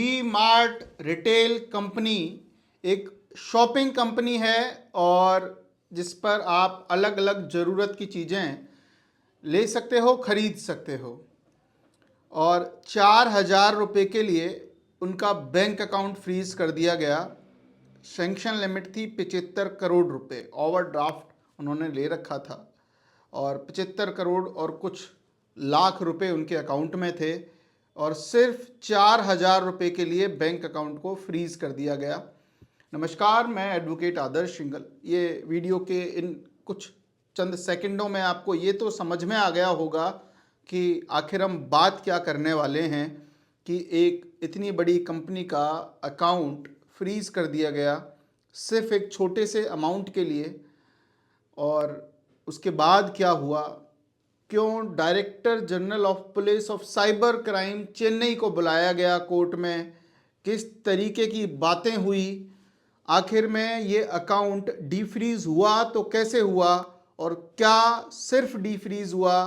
We Mart retail company एक shopping company है और जिस पर आप अलग अलग ज़रूरत की चीज़ें ले सकते हो, खरीद सकते हो। और 4,000 रुपये के लिए उनका बैंक अकाउंट फ्रीज कर दिया गया। सेंक्शन लिमिट थी 75 करोड़ रुपए, ओवरड्राफ्ट उन्होंने ले रखा था और 75 करोड़ और कुछ लाख रुपए उनके अकाउंट में थे और सिर्फ 4,000 रुपये के लिए बैंक अकाउंट को फ्रीज कर दिया गया। नमस्कार, मैं एडवोकेट आदर्श सिंघल। ये वीडियो के इन कुछ चंद सेकंडों में आपको ये तो समझ में आ गया होगा कि आखिर हम बात क्या करने वाले हैं कि एक इतनी बड़ी कंपनी का अकाउंट फ्रीज कर दिया गया सिर्फ एक छोटे से अमाउंट के लिए। और उसके बाद क्या हुआ, क्यों director general of police of cyber crime Chennai को बुलाया गया कोर्ट में, किस तरीके की बातें हुई, आखिर में ये अकाउंट डीफ्रीज हुआ तो कैसे हुआ और क्या सिर्फ डीफ्रीज हुआ,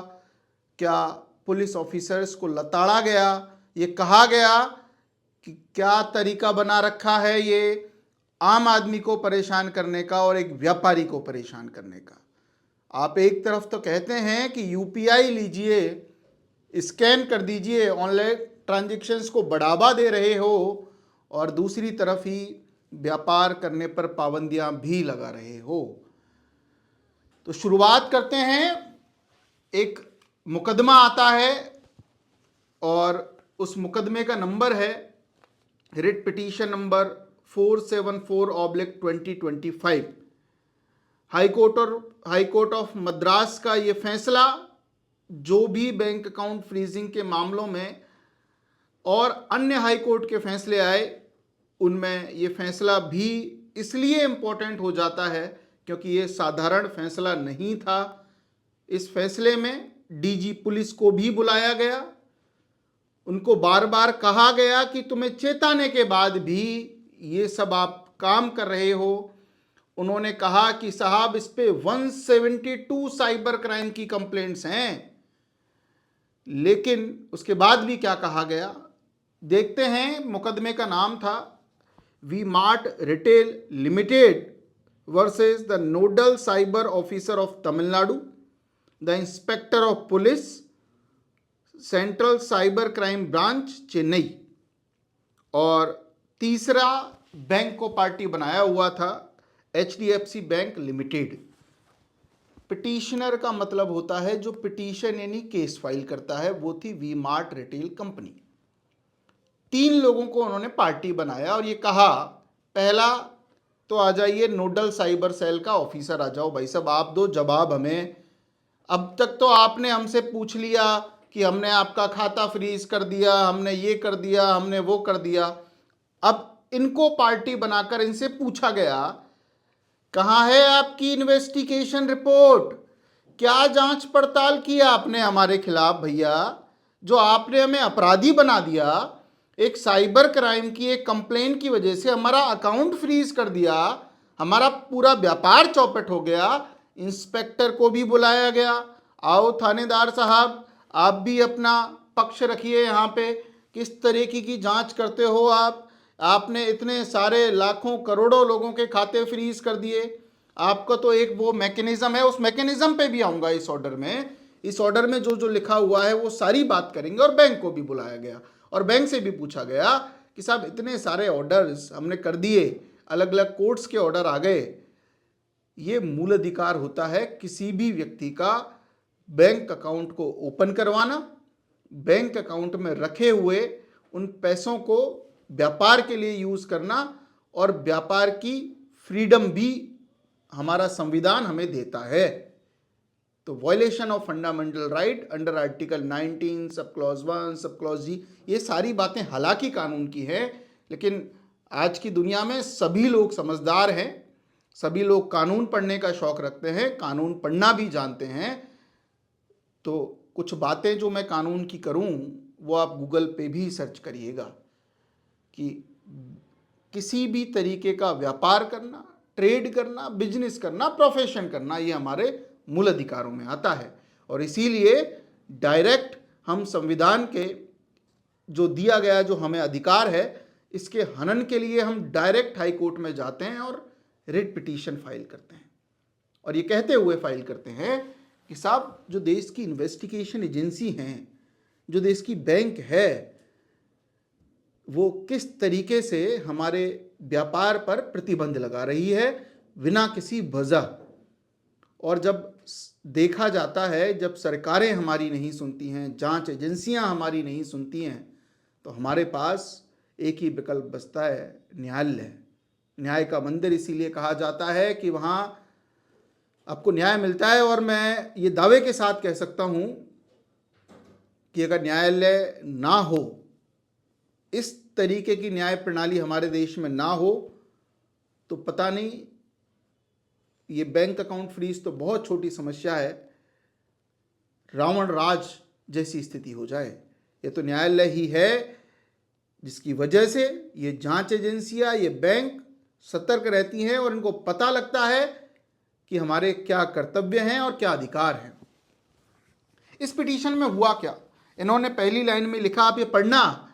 क्या पुलिस ऑफिसर्स को लताड़ा गया, ये कहा गया कि क्या तरीका बना रखा है ये आम आदमी को परेशान करने का और एक व्यापारी को परेशान करने का। आप एक तरफ तो कहते हैं कि यूपीआई लीजिए, स्कैन कर दीजिए, ऑनलाइन ट्रांजैक्शंस को बढ़ावा दे रहे हो और दूसरी तरफ ही व्यापार करने पर पाबंदियां भी लगा रहे हो। तो शुरुआत करते हैं। एक मुकदमा आता है और उस मुकदमे का नंबर है writ petition number 474/2025। High court of Madras का ये फैसला जो भी बैंक अकाउंट फ्रीजिंग के मामलों में और अन्य हाईकोर्ट के फैसले आए उनमें ये फैसला भी इसलिए इम्पोर्टेंट हो जाता है क्योंकि ये साधारण फैसला नहीं था। इस फैसले में डीजी पुलिस को भी बुलाया गया, उनको बार बार कहा गया कि तुम्हें चेताने के बाद भी ये सब आप काम कर रहे हो। उन्होंने कहा कि साहब इस पे 172 साइबर क्राइम की कंप्लेंट्स हैं, लेकिन उसके बाद भी क्या कहा गया देखते हैं। मुकदमे का नाम था V Mart retail limited versus the nodal cyber officer of Tamil Nadu, the inspector of police, central cyber crime branch Chennai. और तीसरा बैंक को पार्टी बनाया हुआ था HDFC बैंक लिमिटेड। पिटीशनर का मतलब होता है जो पिटीशन यानी केस फाइल करता है, वो थी वी मार्ट रिटेल कंपनी। 3 लोगों को उन्होंने पार्टी बनाया और ये कहा, पहला तो आ जाइए नोडल साइबर सेल का ऑफिसर आ जाओ, भाई साहब आप दो जवाब हमें। अब तक तो आपने हमसे पूछ लिया कि हमने आपका खाता फ्रीज कर दिया, हमने ये कर दिया, हमने वो कर दिया। अब इनको पार्टी बनाकर इनसे पूछा गया, कहाँ है आपकी इन्वेस्टिगेशन रिपोर्ट, क्या जांच पड़ताल की आपने हमारे खिलाफ भैया, जो आपने हमें अपराधी बना दिया। एक साइबर क्राइम की एक कंप्लेंट की वजह से हमारा अकाउंट फ्रीज कर दिया, हमारा पूरा व्यापार चौपट हो गया। इंस्पेक्टर को भी बुलाया गया, आओ थानेदार साहब आप भी अपना पक्ष रखिए, यहाँ पे किस तरीके की जांच करते हो आप, आपने इतने सारे लाखों करोड़ों लोगों के खाते फ्रीज कर दिए। आपका तो एक वो मैकेनिज्म है, उस मैकेनिज्म पे भी आऊँगा इस ऑर्डर में। इस ऑर्डर में जो जो लिखा हुआ है वो सारी बात करेंगे। और बैंक को भी बुलाया गया और बैंक से भी पूछा गया कि साहब इतने सारे ऑर्डर्स हमने कर दिए, अलग अलग कोर्ट्स के ऑर्डर आ गए, ये मूल अधिकार होता है किसी भी व्यक्ति का बैंक अकाउंट को ओपन करवाना, बैंक अकाउंट में रखे हुए उन पैसों को व्यापार के लिए यूज करना, और व्यापार की फ्रीडम भी हमारा संविधान हमें देता है। तो violation of fundamental right under article 19 sub clause 1 sub clause जी, ये सारी बातें हालांकि कानून की है, लेकिन आज की दुनिया में सभी लोग समझदार हैं, सभी लोग कानून पढ़ने का शौक रखते हैं, कानून पढ़ना भी जानते हैं। तो कुछ बातें जो मैं कानून की करूं वो आप गूगल पे भी सर्च करिएगा कि किसी भी तरीके का व्यापार करना, ट्रेड करना, बिजनेस करना, प्रोफेशन करना, ये हमारे मूल अधिकारों में आता है। और इसीलिए डायरेक्ट हम संविधान के जो दिया गया जो हमें अधिकार है इसके हनन के लिए हम डायरेक्ट हाई कोर्ट में जाते हैं और रिट पिटीशन फाइल करते हैं और ये कहते हुए फाइल करते हैं कि साहब जो देश की इन्वेस्टिगेशन एजेंसी हैं, जो देश की बैंक है, वो किस तरीके से हमारे व्यापार पर प्रतिबंध लगा रही है बिना किसी वजह। और जब देखा जाता है, जब सरकारें हमारी नहीं सुनती हैं, जांच एजेंसियां हमारी नहीं सुनती हैं, तो हमारे पास एक ही विकल्प बचता है, न्यायालय। न्याय का मंदिर इसीलिए कहा जाता है कि वहाँ आपको न्याय मिलता है। और मैं ये दावे के साथ कह सकता हूँ कि अगर न्यायालय ना हो, इस तरीके की न्याय प्रणाली हमारे देश में ना हो, तो पता नहीं, ये बैंक अकाउंट फ्रीज तो बहुत छोटी समस्या है, रावण राज जैसी स्थिति हो जाए। ये तो न्यायालय ही है जिसकी वजह से ये जांच एजेंसियां, ये बैंक सतर्क रहती हैं और इनको पता लगता है कि हमारे क्या कर्तव्य हैं और क्या अधिकार हैं। इस पिटीशन में हुआ क्या, इन्होंने पहली लाइन में लिखा, आप ये पढ़ना,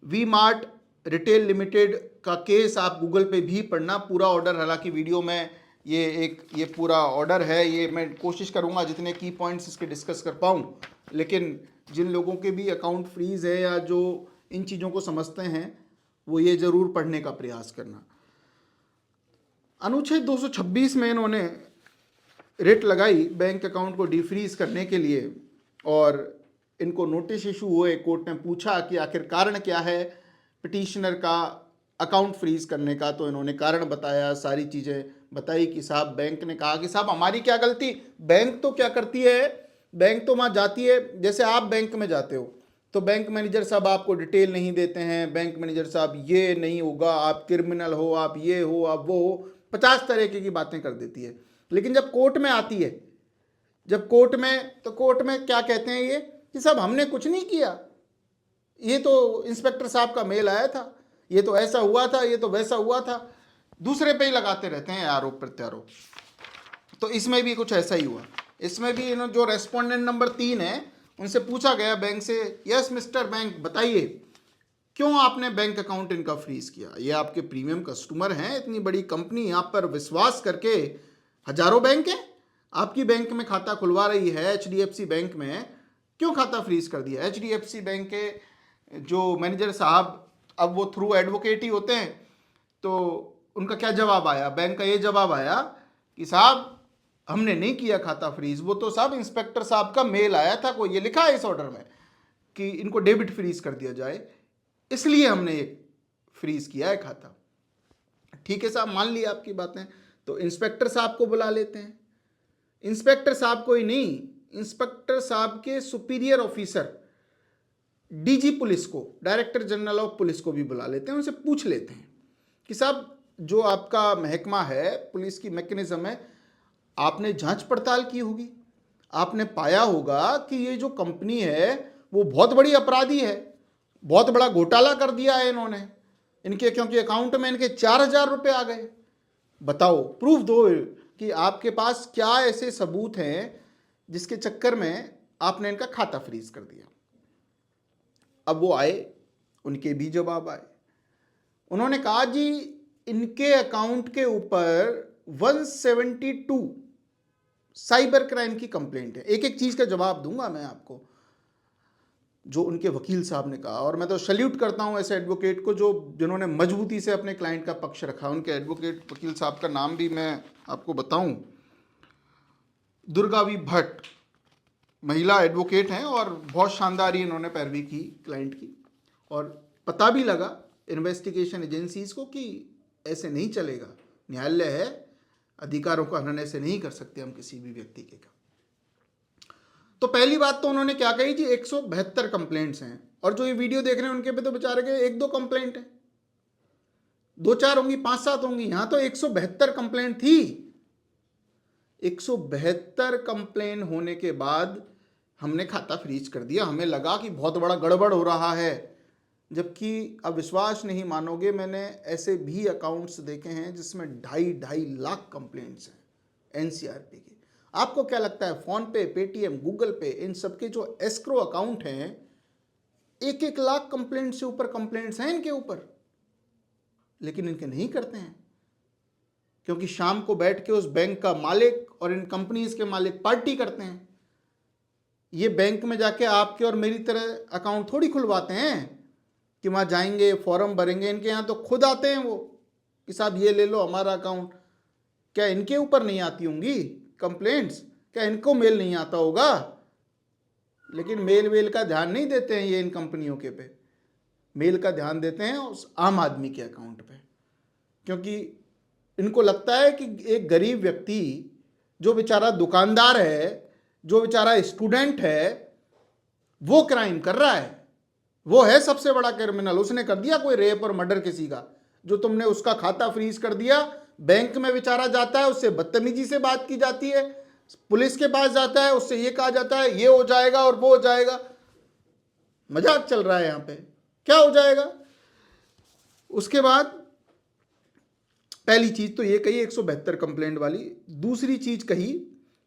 वी मार्ट रिटेल लिमिटेड का केस आप गूगल पे भी पढ़ना, पूरा ऑर्डर, हालांकि वीडियो में ये पूरा ऑर्डर है, ये मैं कोशिश करूंगा जितने की पॉइंट्स इसके डिस्कस कर पाऊँ, लेकिन जिन लोगों के भी अकाउंट फ्रीज है या जो इन चीज़ों को समझते हैं वो ये ज़रूर पढ़ने का प्रयास करना। अनुच्छेद 226 में इन्होंने रिट लगाई बैंक अकाउंट को डिफ्रीज करने के लिए और इनको नोटिस इशू हुए, कोर्ट ने पूछा कि आखिर कारण क्या है पिटीशनर का अकाउंट फ्रीज करने का। तो इन्होंने कारण बताया, सारी चीज़ें बताई कि साहब, बैंक ने कहा कि साहब हमारी क्या गलती, बैंक तो क्या करती है, बैंक तो वहाँ जाती है, जैसे आप बैंक में जाते हो तो बैंक मैनेजर साहब आपको डिटेल नहीं देते हैं, बैंक मैनेजर साहब ये नहीं होगा, आप क्रिमिनल हो, आप ये हो, आप वो हो, 50 तरह की बातें कर देती है। लेकिन जब कोर्ट में आती है, जब कोर्ट में, तो कोर्ट में क्या कहते हैं ये कि साहब हमने कुछ नहीं किया, ये तो इंस्पेक्टर साहब का मेल आया था, ये तो ऐसा हुआ था, ये तो वैसा हुआ था, दूसरे पे ही लगाते रहते हैं आरोप प्रत्यारोप। तो इसमें भी कुछ ऐसा ही हुआ। इसमें भी इन्होंने जो रेस्पोंडेंट नंबर 3 है, उनसे पूछा गया बैंक से, यस मिस्टर बैंक, बताइए क्यों आपने बैंक अकाउंट इनका फ्रीज किया, ये आपके प्रीमियम कस्टमर हैं, इतनी बड़ी कंपनी आप पर विश्वास करके, हजारों बैंक हैं, आपकी बैंक में खाता खुलवा रही है, HDFC बैंक में, क्यों खाता फ्रीज कर दिया। HDFC बैंक के जो मैनेजर साहब, अब वो थ्रू एडवोकेट ही होते हैं, तो उनका क्या जवाब आया, बैंक का ये जवाब आया कि साहब हमने नहीं किया खाता फ्रीज, वो तो साहब इंस्पेक्टर साहब का मेल आया था, कोई ये लिखा है इस ऑर्डर में कि इनको डेबिट फ्रीज कर दिया जाए, इसलिए हमने ये फ्रीज किया है खाता। ठीक है साहब, मान लिया आपकी बातें, तो इंस्पेक्टर साहब को बुला लेते हैं। इंस्पेक्टर साहब को ही नहीं, इंस्पेक्टर साहब के सुपीरियर ऑफिसर DG पुलिस को, डायरेक्टर जनरल ऑफ पुलिस को भी बुला लेते हैं, उनसे पूछ लेते हैं कि साहब जो आपका महकमा है, पुलिस की मैकेनिज्म है, आपने जांच पड़ताल की होगी, आपने पाया होगा कि ये जो कंपनी है वो बहुत बड़ी अपराधी है, बहुत बड़ा घोटाला कर दिया है इन्होंने, इनके क्योंकि अकाउंट में इनके 4,000 रुपये आ गए। बताओ, प्रूफ दो कि आपके पास क्या ऐसे सबूत हैं जिसके चक्कर में आपने इनका खाता फ्रीज कर दिया। अब वो आए, उनके भी जवाब आए। उन्होंने कहा जी इनके अकाउंट के ऊपर 172 साइबर क्राइम की कंप्लेंट है। एक एक चीज का जवाब दूंगा मैं आपको, जो उनके वकील साहब ने कहा। और मैं तो सल्यूट करता हूं ऐसे एडवोकेट को जो जिन्होंने मजबूती से अपने क्लाइंट का पक्ष रखा। उनके एडवोकेट वकील साहब का नाम भी मैं आपको बताऊं, दुर्गावी भट्ट, महिला एडवोकेट हैं और बहुत शानदार ही इन्होंने पैरवी की क्लाइंट की। और पता भी लगा इन्वेस्टिगेशन एजेंसीज को कि ऐसे नहीं चलेगा, न्यायालय है, अधिकारों का हनन ऐसे नहीं कर सकते हम किसी भी व्यक्ति के का। तो पहली बात तो उन्होंने क्या कही जी, 172 कंप्लेंट्स हैं, और जो ये वीडियो देख रहे हैं उनके पे तो बेचारे के 1-2 कंप्लेंट है, 2-4 होंगी, 5-7 होंगी, यहां तो 172 कंप्लेंट थी। 172 कंप्लेंट होने के बाद हमने खाता फ्रीज कर दिया। हमें लगा कि बहुत बड़ा गड़बड़ हो रहा है, जबकि अब विश्वास नहीं मानोगे, मैंने ऐसे भी अकाउंट्स देखे हैं जिसमें 2.5 लाख कंप्लेंट्स हैं NCRP के। आपको क्या लगता है, फोन पे, पेटीएम, गूगल पे, इन सबके जो एस्क्रो अकाउंट हैं, 1-1 लाख कंप्लेंट से ऊपर कंप्लेंट्स हैं इनके ऊपर। लेकिन इनके नहीं करते हैं, क्योंकि शाम को बैठ के उस बैंक का मालिक और इन कंपनीज के मालिक पार्टी करते हैं। ये बैंक में जाके आपके और मेरी तरह अकाउंट थोड़ी खुलवाते हैं कि वहाँ जाएंगे फॉर्म भरेंगे। इनके यहाँ तो खुद आते हैं वो कि साहब ये ले लो हमारा अकाउंट। क्या इनके ऊपर नहीं आती होंगी कंप्लेंट्स? क्या इनको मेल नहीं आता होगा? लेकिन मेल वेल का ध्यान नहीं देते हैं ये इन कंपनियों के पे, मेल का ध्यान देते हैं उस आम आदमी के अकाउंट पे, क्योंकि इनको लगता है कि एक गरीब व्यक्ति जो बेचारा दुकानदार है, जो बेचारा स्टूडेंट है, वो क्राइम कर रहा है, वो है सबसे बड़ा क्रिमिनल। उसने कर दिया कोई रेप और मर्डर किसी का, जो तुमने उसका खाता फ्रीज कर दिया। बैंक में बेचारा जाता है, उससे बदतमीजी से बात की जाती है, पुलिस के पास जाता है, उससे ये कहा जाता है ये हो जाएगा और वो हो जाएगा। मजाक चल रहा है यहाँ पे, क्या हो जाएगा? उसके बाद पहली चीज तो ये कही 172 कंप्लेंट वाली। दूसरी चीज कही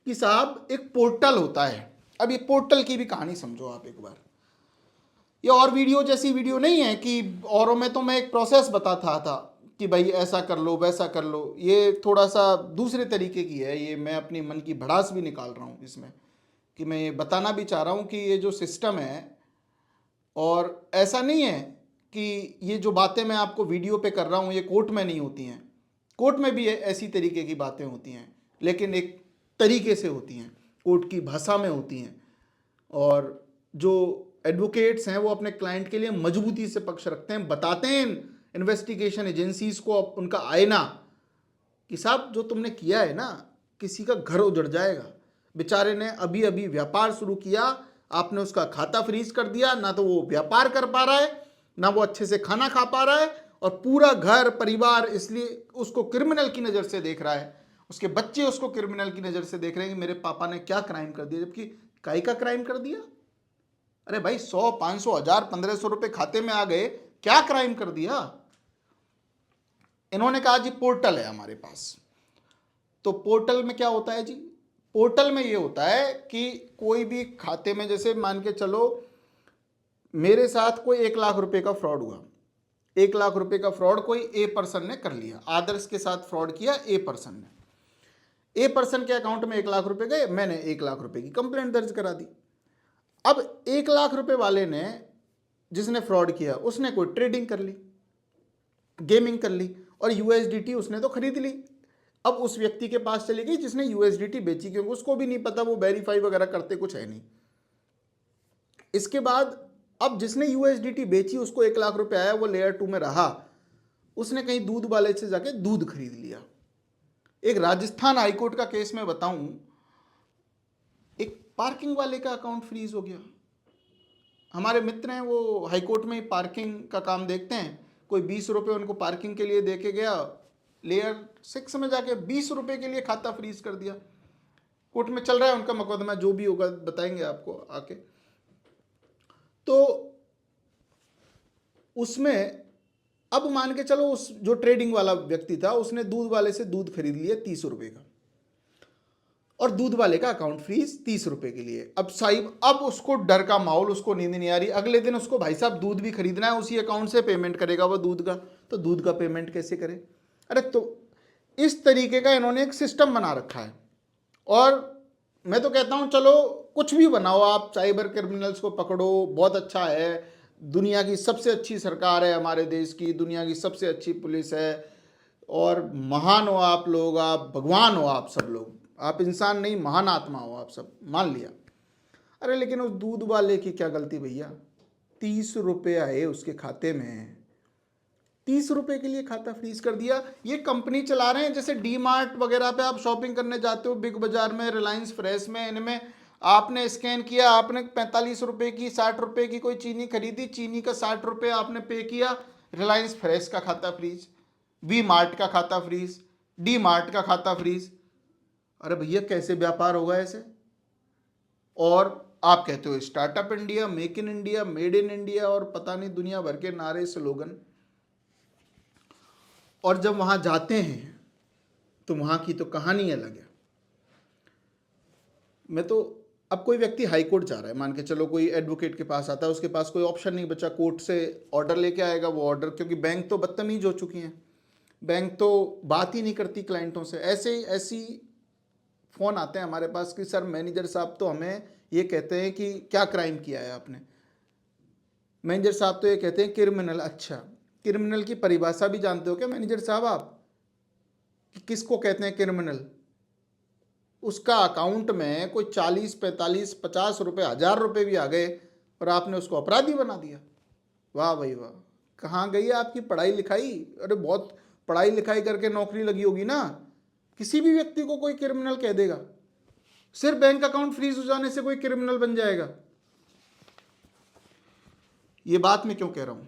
कि साहब एक पोर्टल होता है। अब ये पोर्टल की भी कहानी समझो आप एक बार। ये और वीडियो जैसी वीडियो नहीं है कि औरों में तो मैं एक प्रोसेस बताता था कि भाई ऐसा कर लो वैसा कर लो। ये थोड़ा सा दूसरे तरीके की है। ये मैं अपनी मन की भड़ास भी निकाल रहा हूँ इसमें, कि मैं ये बताना भी चाह रहा हूँ कि ये जो सिस्टम है, और ऐसा नहीं है कि ये जो बातें मैं आपको वीडियो पे कर रहा हूँ ये कोर्ट में नहीं होती हैं। कोर्ट में भी ऐसी तरीके की बातें होती हैं, लेकिन एक तरीके से होती हैं, कोर्ट की भाषा में होती हैं। और जो एडवोकेट्स हैं वो अपने क्लाइंट के लिए मजबूती से पक्ष रखते हैं, बताते हैं इन्वेस्टिगेशन एजेंसीज को उनका आईना कि साहब जो तुमने किया है ना, किसी का घर उजड़ जाएगा। बेचारे ने अभी अभी व्यापार शुरू किया, आपने उसका खाता फ्रीज कर दिया, ना तो वो व्यापार कर पा रहा है, ना वो अच्छे से खाना खा पा रहा है, और पूरा घर परिवार इसलिए उसको क्रिमिनल की नज़र से देख रहा है। उसके बच्चे उसको क्रिमिनल की नज़र से देख रहे हैं कि मेरे पापा ने क्या क्राइम कर दिया, जबकि काई का क्राइम कर दिया। अरे भाई 100, 500, 1000, 1500 रुपए खाते में आ गए, क्या क्राइम कर दिया? इन्होंने कहा जी पोर्टल है हमारे पास। तो पोर्टल में क्या होता है जी? पोर्टल में ये होता है कि कोई भी खाते में, जैसे मान के चलो मेरे साथ कोई 1 लाख रुपए का फ्रॉड हुआ। 1 लाख रुपए का फ्रॉड कोई ए पर्सन ने कर लिया, आदर्श के साथ फ्रॉड किया ए पर्सन ने। ए पर्सन के अकाउंट में 1 लाख रुपए गए, मैंने 1 लाख रुपए की कंप्लेंट दर्ज करा दी। अब 1 लाख रुपए वाले ने, जिसने फ्रॉड किया, उसने कोई ट्रेडिंग कर ली, गेमिंग कर ली, और यूएसडीटी उसने तो खरीद ली। अब उस व्यक्ति के पास चली गई जिसने यूएसडीटी बेची, क्योंकि उसको भी नहीं पता, वो वेरीफाई वगैरह करते कुछ है नहीं। इसके बाद अब जिसने यूएसडीटी बेची उसको 1 लाख रुपए आया, वो लेयर 2 में रहा, उसने कहीं दूध वाले से जाके दूध खरीद लिया। एक राजस्थान हाईकोर्ट का केस में बताऊं, एक पार्किंग वाले का अकाउंट फ्रीज हो गया। हमारे मित्र हैं, वो हाईकोर्ट में पार्किंग का काम देखते हैं। कोई 20 रुपये उनको पार्किंग के लिए दे के गया, लेयर 6 में जाके 20 रुपये के लिए खाता फ्रीज कर दिया। कोर्ट में चल रहा है उनका मुकदमा, जो भी होगा बताएंगे आपको आके। तो उसमें अब मान के चलो उस जो ट्रेडिंग वाला व्यक्ति था उसने दूध वाले से दूध खरीद लिया 30 रुपये का, और दूध वाले का अकाउंट फ्रीज 30 रुपए के लिए। अब साहिब, अब उसको डर का माहौल, उसको नींद नहीं आ रही। अगले दिन उसको भाई साहब दूध भी खरीदना है, उसी अकाउंट से पेमेंट करेगा वो दूध का, तो दूध का पेमेंट कैसे करे? अरे तो इस तरीके का इन्होंने एक सिस्टम बना रखा है। और मैं तो कहता हूं चलो कुछ भी बनाओ आप, साइबर क्रिमिनल्स को पकड़ो, बहुत अच्छा है। दुनिया की सबसे अच्छी सरकार है हमारे देश की, दुनिया की सबसे अच्छी पुलिस है, और महान हो आप लोग, आप भगवान हो, आप सब लोग, आप इंसान नहीं महान आत्मा हो आप सब, मान लिया। अरे लेकिन उस दूध वाले की क्या गलती भैया? 30 रुपये आए उसके खाते में, 30 रुपये के लिए खाता फ्रीज कर दिया। ये कंपनी चला रहे हैं, जैसे डी मार्ट वगैरह पे आप शॉपिंग करने जाते हो, बिग बाजार में, रिलायंस फ्रेश में, इनमें आपने स्कैन किया, आपने 45 रुपये की, 60 रुपये की कोई चीनी खरीदी, चीनी का 60 रुपये आपने पे किया, रिलायंस फ्रेश का खाता फ्रीज, वी मार्ट का खाता फ्रीज, डी मार्ट का खाता फ्रीज। अरे भैया कैसे व्यापार होगा ऐसे? और आप कहते हो startup India, make in India, made in India, और पता नहीं दुनिया भर के नारे, स्लोगन। और जब वहां जाते हैं तो वहां की तो कहानी अलग है। मैं तो अब कोई व्यक्ति हाई कोर्ट जा रहा है, मान के चलो कोई एडवोकेट के पास आता है, उसके पास कोई ऑप्शन नहीं बचा, कोर्ट से ऑर्डर लेके आएगा। वो ऑर्डर, क्योंकि बैंक तो बदतमीज हो चुकी हैं, बैंक तो बात ही नहीं करती क्लाइंटों से। ऐसी फ़ोन आते हैं हमारे पास कि सर मैनेजर साहब तो हमें ये कहते हैं कि क्या क्राइम किया है आपने। मैनेजर साहब तो ये कहते हैं क्रिमिनल। अच्छा, क्रिमिनल की परिभाषा भी जानते हो क्या मैनेजर साहब आप, कि किसको कहते हैं क्रिमिनल? उसका अकाउंट में कोई 40, 45, 50 रुपये, 1000 रुपये भी आ गए और आपने उसको अपराधी बना दिया। वाह भाई वाह, कहाँ गई है आपकी पढ़ाई लिखाई? अरे बहुत पढ़ाई लिखाई करके नौकरी लगी होगी ना। किसी भी व्यक्ति को कोई क्रिमिनल कह देगा, सिर्फ बैंक अकाउंट फ्रीज हो जाने से कोई क्रिमिनल बन जाएगा? ये बात मैं क्यों कह रहा हूं?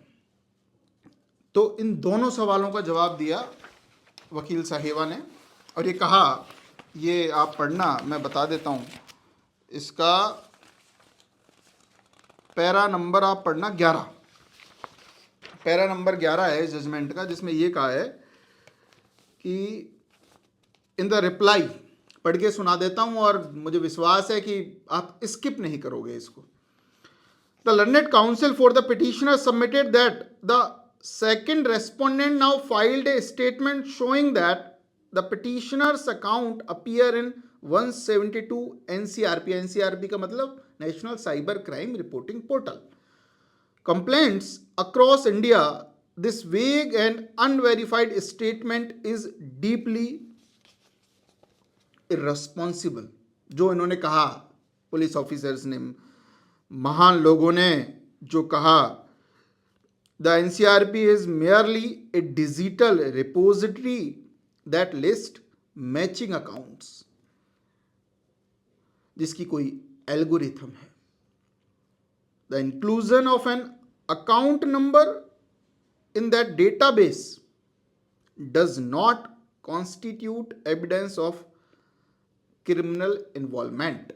तो इन दोनों सवालों का जवाब दिया वकील साहिबा ने, और ये कहा, ये आप पढ़ना, मैं बता देता हूं इसका पैरा नंबर, आप पढ़ना 11, पैरा नंबर 11 है जजमेंट का, जिसमें ये कहा है कि इन द रिप्लाई, पढ़ के सुना देता हूं और मुझे विश्वास है कि आप स्किप नहीं करोगे इसको। The learned council for the petitioner submitted that the second respondent now filed a statement showing that the petitioner's account appear in 172 NCRP। NCRP का मतलब national cyber crime reporting portal. Complaints across India, this vague and unverified statement is deeply irresponsible। जो इन्होंने कहा, police officers ने, महान लोगों ने जो कहा, The NCRP is merely a digital repository that lists matching accounts, जिसकी कोई एल्गोरिथम है। The inclusion of an account number in that database does not constitute evidence of criminal involvement।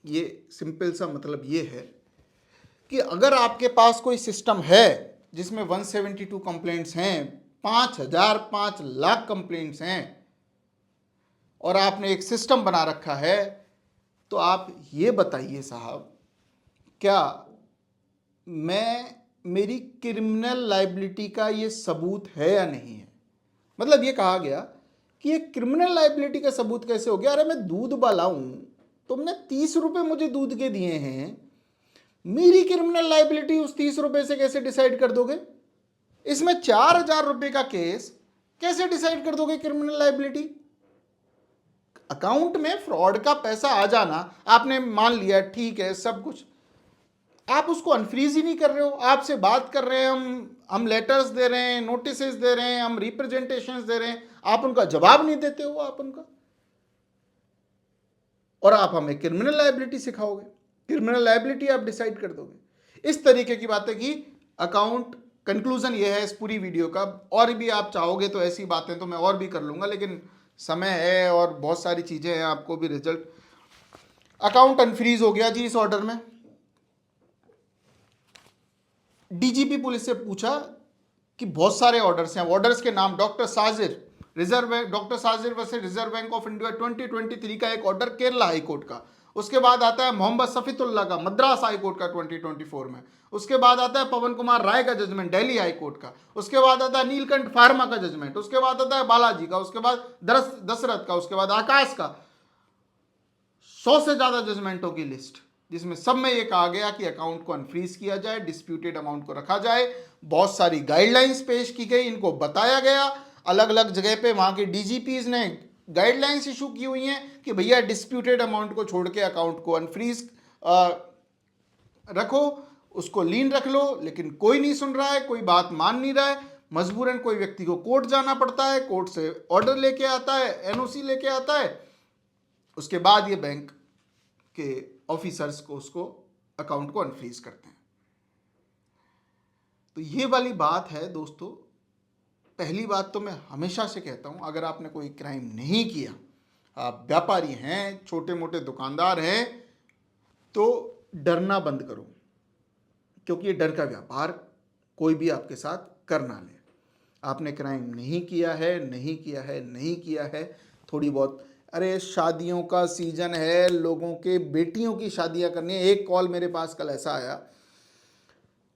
ये सिंपल सा मतलब ये है कि अगर आपके पास कोई सिस्टम है जिसमें 172 कंप्लेंट्स हैं, 5000, 5 लाख कंप्लेंट्स हैं, और आपने एक सिस्टम बना रखा है, तो आप ये बताइए साहब, क्या मेरी क्रिमिनल लायबिलिटी का ये सबूत है या नहीं है? मतलब ये कहा गया कि ये क्रिमिनल लायबिलिटी का सबूत कैसे हो गया? अरे मैं दूध वाला हूं, तुमने 30 रुपये मुझे दूध के दिए हैं, मेरी क्रिमिनल लायबिलिटी उस 30 रुपए से कैसे डिसाइड कर दोगे? इसमें 4000 रुपए का केस कैसे डिसाइड कर दोगे क्रिमिनल लायबिलिटी? अकाउंट में फ्रॉड का पैसा आ जाना आपने मान लिया, ठीक है, सब कुछ, आप उसको अनफ्रीज ही नहीं कर रहे हो। आपसे बात कर रहे हैं, हम लेटर्स दे रहे हैं, नोटिसेस दे रहे हैं, हम रिप्रेजेंटेशंस दे रहे हैं, आप उनका जवाब नहीं देते हो, आप उनका, और आप हमें क्रिमिनल लायबिलिटी सिखाओगे, क्रिमिनल लायबिलिटी आप डिसाइड कर दोगे। इस तरीके की बातें की अकाउंट। कंक्लूजन ये है इस पूरी वीडियो का, और भी आप चाहोगे तो ऐसी बातें तो मैं और भी कर लूंगा, लेकिन समय है और बहुत सारी चीजें हैं, आपको भी रिजल्ट। अकाउंट अनफ्रीज हो गया जी इस ऑर्डर में। डीजीपी पुलिस से पूछा कि बहुत सारे ऑर्डर्स हैं, ऑर्डर्स के नाम, doctor Sajir, reserve bank, doctor Sajir versus reserve bank of India 2023 का एक ऑर्डर केरला हाई कोर्ट का। उसके बाद आता है मोहम्मद सफीतुल्लाह का मद्रास हाई कोर्ट का 2024 में। उसके बाद आता है पवन कुमार राय का जजमेंट दिल्ली हाई कोर्ट का। उसके बाद आता है नीलकंठ फार्मा का जजमेंट। उसके बाद आता है बालाजी का। उसके बाद दशरथ का। उसके बाद आकाश का। 100 से ज्यादा जजमेंटों की लिस्ट, जिसमें सब में यह कहा गया कि अकाउंट को अनफ्रीज किया जाए, डिस्प्यूटेड अमाउंट को रखा जाए। बहुत सारी गाइडलाइंस पेश की गई, इनको बताया गया, अलग अलग जगह पे वहां के डीजीपीज ने गाइडलाइंस इशू की हुई हैं कि भैया डिस्प्यूटेड अमाउंट को छोड़ के अकाउंट को अनफ्रीज रखो, उसको लीन रख लो। लेकिन कोई नहीं सुन रहा है, कोई बात मान नहीं रहा है। मजबूरन कोई व्यक्ति को कोर्ट जाना पड़ता है, कोर्ट से ऑर्डर लेके आता है, एनओसी लेके आता है, उसके बाद ये बैंक के ऑफिसर्स को उसको अकाउंट को अनफ्रीज करते हैं। तो ये वाली बात है दोस्तों। पहली बात तो मैं हमेशा से कहता हूं, अगर आपने कोई क्राइम नहीं किया, आप व्यापारी हैं, छोटे मोटे दुकानदार हैं, तो डरना बंद करो, क्योंकि ये डर का व्यापार कोई भी आपके साथ कर ना ले। आपने क्राइम नहीं किया है, नहीं किया है, नहीं किया है, थोड़ी बहुत अरे शादियों का सीजन है, लोगों के बेटियों की शादियां करनी है। एक कॉल मेरे पास कल ऐसा आया,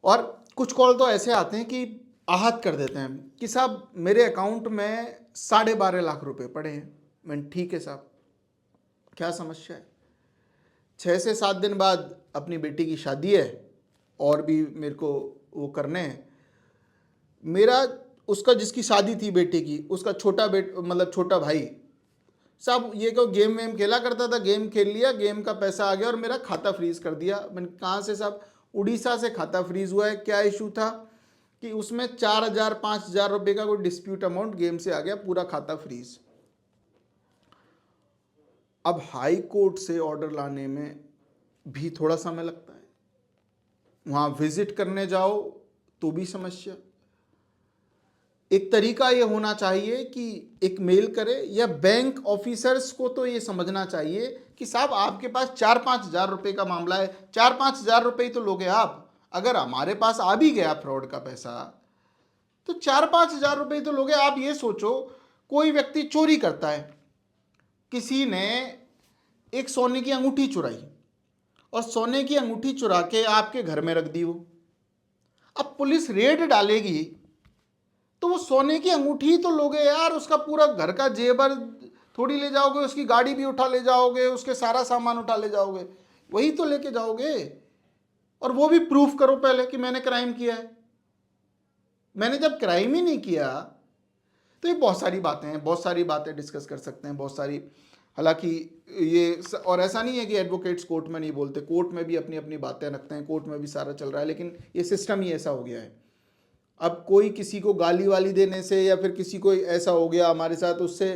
और कुछ कॉल तो ऐसे आते हैं कि आहत कर देते हैं कि साहब मेरे अकाउंट में 12.5 लाख रुपए पड़े हैं। मैंने ठीक है साहब, क्या समस्या है? 6 से 7 दिन बाद अपनी बेटी की शादी है और भी मेरे को वो करने हैं। मेरा उसका जिसकी शादी थी बेटे की, उसका छोटा भाई साहब ये को गेम वेम खेला करता था, गेम खेल लिया, गेम का पैसा आ गया और मेरा खाता फ्रीज कर दिया। मैंने कहाँ से साहब? उड़ीसा से खाता फ्रीज हुआ है। क्या इशू था कि उसमें 4,000 5,000 रुपये का कोई डिस्प्यूट अमाउंट गेम से आ गया, पूरा खाता फ्रीज। अब हाई कोर्ट से ऑर्डर लाने में भी थोड़ा समय लगता है, वहाँ विजिट करने जाओ तो भी समस्या। एक तरीका ये होना चाहिए कि एक मेल करे, या बैंक ऑफिसर्स को तो ये समझना चाहिए कि साहब आपके पास 4-5 हज़ार रुपये का मामला है, 4-5 हज़ार रुपये ही तो लोगे आप। अगर हमारे पास आ भी गया फ्रॉड का पैसा तो 4-5 हज़ार रुपये ही तो लोगे आप। ये सोचो, कोई व्यक्ति चोरी करता है, किसी ने एक सोने की अंगूठी चुराई और सोने की अंगूठी चुरा के आपके घर में रख दी वो। अब पुलिस रेड डालेगी तो वो सोने की अंगूठी तो लोगे यार, उसका पूरा घर का जेवर थोड़ी ले जाओगे, उसकी गाड़ी भी उठा ले जाओगे, उसके सारा सामान उठा ले जाओगे, वही तो लेके जाओगे। और वो भी प्रूफ करो पहले कि मैंने क्राइम किया है। मैंने जब क्राइम ही नहीं किया तो ये बहुत सारी बातें हैं, बहुत सारी बातें डिस्कस कर सकते हैं, बहुत सारी। हालांकि और ऐसा नहीं है कि एडवोकेट्स कोर्ट में नहीं बोलते, कोर्ट में भी अपनी अपनी बातें रखते हैं, कोर्ट में भी सारा चल रहा है, लेकिन ये सिस्टम ही ऐसा हो गया है। अब कोई किसी को गाली वाली देने से या फिर किसी को ऐसा हो गया हमारे साथ, उससे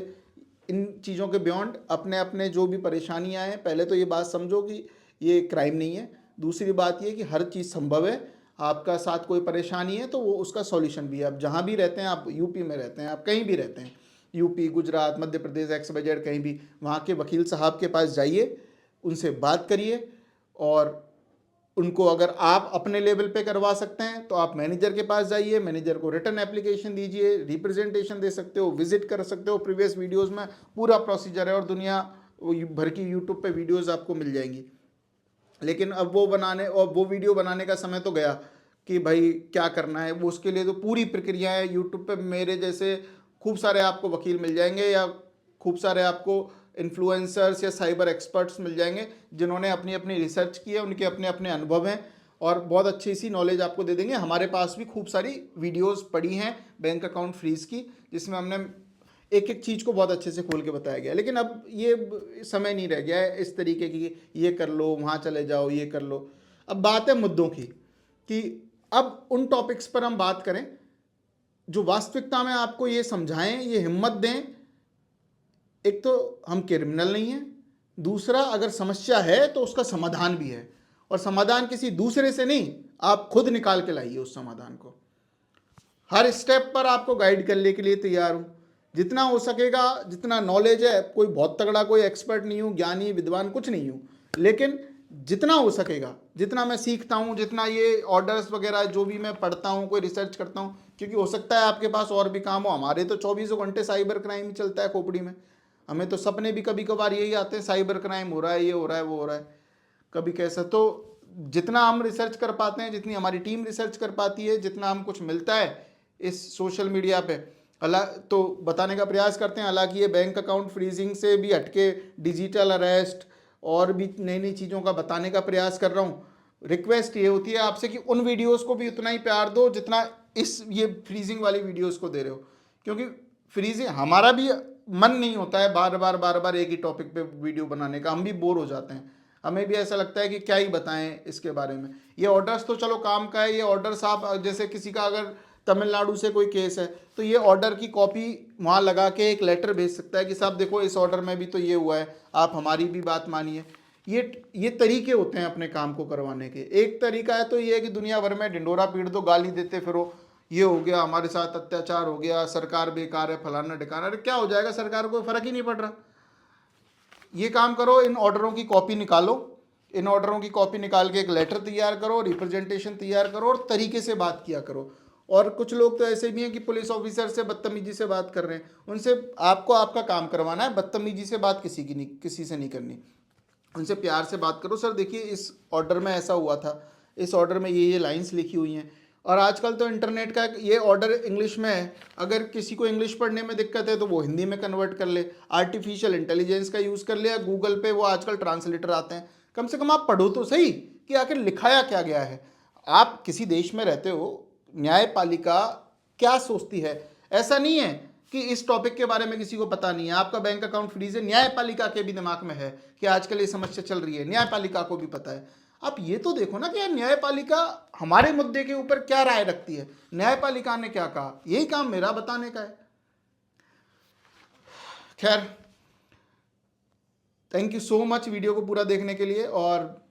इन चीज़ों के बियॉन्ड अपने अपने जो भी परेशानियां हैं, पहले तो ये बात समझो कि ये क्राइम नहीं है। दूसरी बात ये कि हर चीज़ संभव है। आपका साथ कोई परेशानी है तो वो उसका सॉल्यूशन भी है। आप जहाँ भी रहते हैं, आप यूपी में रहते हैं, आप कहीं भी रहते हैं, यूपी, गुजरात, मध्य प्रदेश, XYZ, कहीं भी, वहाँ के वकील साहब के पास जाइए, उनसे बात करिए, और उनको अगर आप अपने लेवल पे करवा सकते हैं तो आप मैनेजर के पास जाइए, मैनेजर को रिटर्न एप्लीकेशन दीजिए, रिप्रेजेंटेशन दे सकते हो, विजिट कर सकते हो। प्रीवियस वीडियोस में पूरा प्रोसीजर है और दुनिया भर की यूट्यूब पे वीडियोस आपको मिल जाएंगी। लेकिन अब वो वीडियो बनाने का समय तो गया कि भाई क्या करना है, वो उसके लिए तो पूरी प्रक्रिया है। यूट्यूब पे मेरे जैसे खूब सारे आपको वकील मिल जाएंगे, या खूब सारे आपको इन्फ्लुएंसर्स या साइबर एक्सपर्ट्स मिल जाएंगे जिन्होंने अपनी अपनी रिसर्च की है, उनके अपने अपने अनुभव हैं और बहुत अच्छी सी नॉलेज आपको दे देंगे। हमारे पास भी खूब सारी वीडियोस पड़ी हैं बैंक अकाउंट फ्रीज की, जिसमें हमने एक एक चीज़ को बहुत अच्छे से खोल के बताया गया। लेकिन अब ये समय नहीं रह गया है इस तरीके की, ये कर लो, वहाँ चले जाओ, ये कर लो। अब बात है मुद्दों की, कि अब उन टॉपिक्स पर हम बात करें जो वास्तविकता में आपको ये समझाएं, ये हिम्मत दें। एक तो हम क्रिमिनल नहीं हैं, दूसरा अगर समस्या है तो उसका समाधान भी है, और समाधान किसी दूसरे से नहीं, आप खुद निकाल के लाइए उस समाधान को। हर स्टेप पर आपको गाइड करने के लिए तैयार हूँ, जितना हो सकेगा, जितना नॉलेज है। कोई बहुत तगड़ा कोई एक्सपर्ट नहीं हूँ, ज्ञानी विद्वान कुछ नहीं हूँ, लेकिन जितना हो सकेगा, जितना मैं सीखता हूँ, जितना ये ऑर्डर्स वगैरह जो भी मैं पढ़ता हूँ, कोई रिसर्च करता हूँ, क्योंकि हो सकता है आपके पास और भी काम हो। हमारे तो 24 घंटे साइबर क्राइम ही चलता है खोपड़ी में। हमें तो सपने भी कभी कभार यही आते हैं, साइबर क्राइम हो रहा है, ये हो रहा है, वो हो रहा है, कभी कैसा। तो जितना हम रिसर्च कर पाते हैं, जितनी हमारी टीम रिसर्च कर पाती है, जितना हम कुछ मिलता है इस सोशल मीडिया पे, तो बताने का प्रयास करते हैं। हालांकि ये बैंक अकाउंट फ्रीजिंग से भी हटके डिजिटल अरेस्ट और भी नई नई चीज़ों का बताने का प्रयास कर रहा हूँ। रिक्वेस्ट ये होती है आपसे कि उन वीडियोस को भी उतना ही प्यार दो जितना इस ये फ्रीजिंग वाली वीडियोस को दे रहे हो, क्योंकि फ्रीजिंग हमारा भी मन नहीं होता है बार बार एक ही टॉपिक पे वीडियो बनाने का। हम भी बोर हो जाते हैं, हमें भी ऐसा लगता है कि क्या ही बताएं इसके बारे में। ये ऑर्डर्स तो चलो काम का है, ये ऑर्डर्स आप जैसे किसी का अगर तमिलनाडु से कोई केस है तो ये ऑर्डर की कॉपी वहाँ लगा के एक लेटर भेज सकता है कि साहब देखो इस ऑर्डर में भी तो ये हुआ है, आप हमारी भी बात मानिए। ये तरीके होते हैं अपने काम को करवाने के। एक तरीका है तो ये है कि दुनिया भर में ढिंडोरा पीट दो, गाली देते फिरो, ये हो गया, हमारे साथ अत्याचार हो गया, सरकार बेकार है, फलाना ढिकाना। अरे क्या हो जाएगा, सरकार को फर्क ही नहीं पड़ रहा। ये काम करो, इन ऑर्डरों की कॉपी निकालो, इन ऑर्डरों की कॉपी निकाल के एक लेटर तैयार करो, रिप्रेजेंटेशन तैयार करो और तरीके से बात किया करो। और कुछ लोग तो ऐसे भी हैं कि पुलिस ऑफिसर से बदतमीजी से बात कर रहे हैं, उनसे आपको आपका काम करवाना है, बदतमीजी से बात किसी से नहीं करनी, उनसे प्यार से बात करो। सर देखिए इस ऑर्डर में ऐसा हुआ था, इस ऑर्डर में ये लाइंस लिखी हुई हैं। और आजकल तो इंटरनेट का ये ऑर्डर इंग्लिश में है, अगर किसी को इंग्लिश पढ़ने में दिक्कत है तो वो हिंदी में कन्वर्ट कर ले, आर्टिफिशियल इंटेलिजेंस का यूज़ कर ले, या गूगल पे वो आजकल ट्रांसलेटर आते हैं। कम से कम आप पढ़ो तो सही कि आखिर लिखाया क्या गया है। आप किसी देश में रहते हो, न्यायपालिका क्या सोचती है, ऐसा नहीं है कि इस टॉपिक के बारे में किसी को पता नहीं है। आपका बैंक अकाउंट फ्रीज है, न्यायपालिका के भी दिमाग में है कि आजकल ये समस्या चल रही है, न्यायपालिका को भी पता है। आप ये तो देखो ना कि यार न्यायपालिका हमारे मुद्दे के ऊपर क्या राय रखती है, न्यायपालिका ने क्या कहा, यही काम मेरा बताने का है। खैर, thank you so much video को पूरा देखने के लिए, और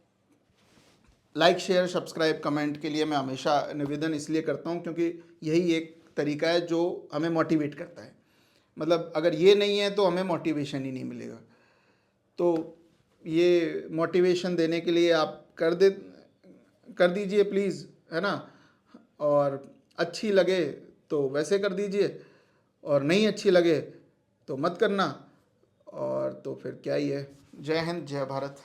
लाइक शेयर सब्सक्राइब कमेंट के लिए मैं हमेशा निवेदन इसलिए करता हूँ क्योंकि यही एक तरीका है जो हमें मोटिवेट करता है। मतलब अगर ये नहीं है तो हमें मोटिवेशन ही नहीं मिलेगा। तो ये मोटिवेशन देने के लिए आप कर दीजिए प्लीज़, है ना। और अच्छी लगे तो वैसे कर दीजिए, और नहीं अच्छी लगे तो मत करना। और तो फिर क्या ही है। जय हिंद, जय भारत।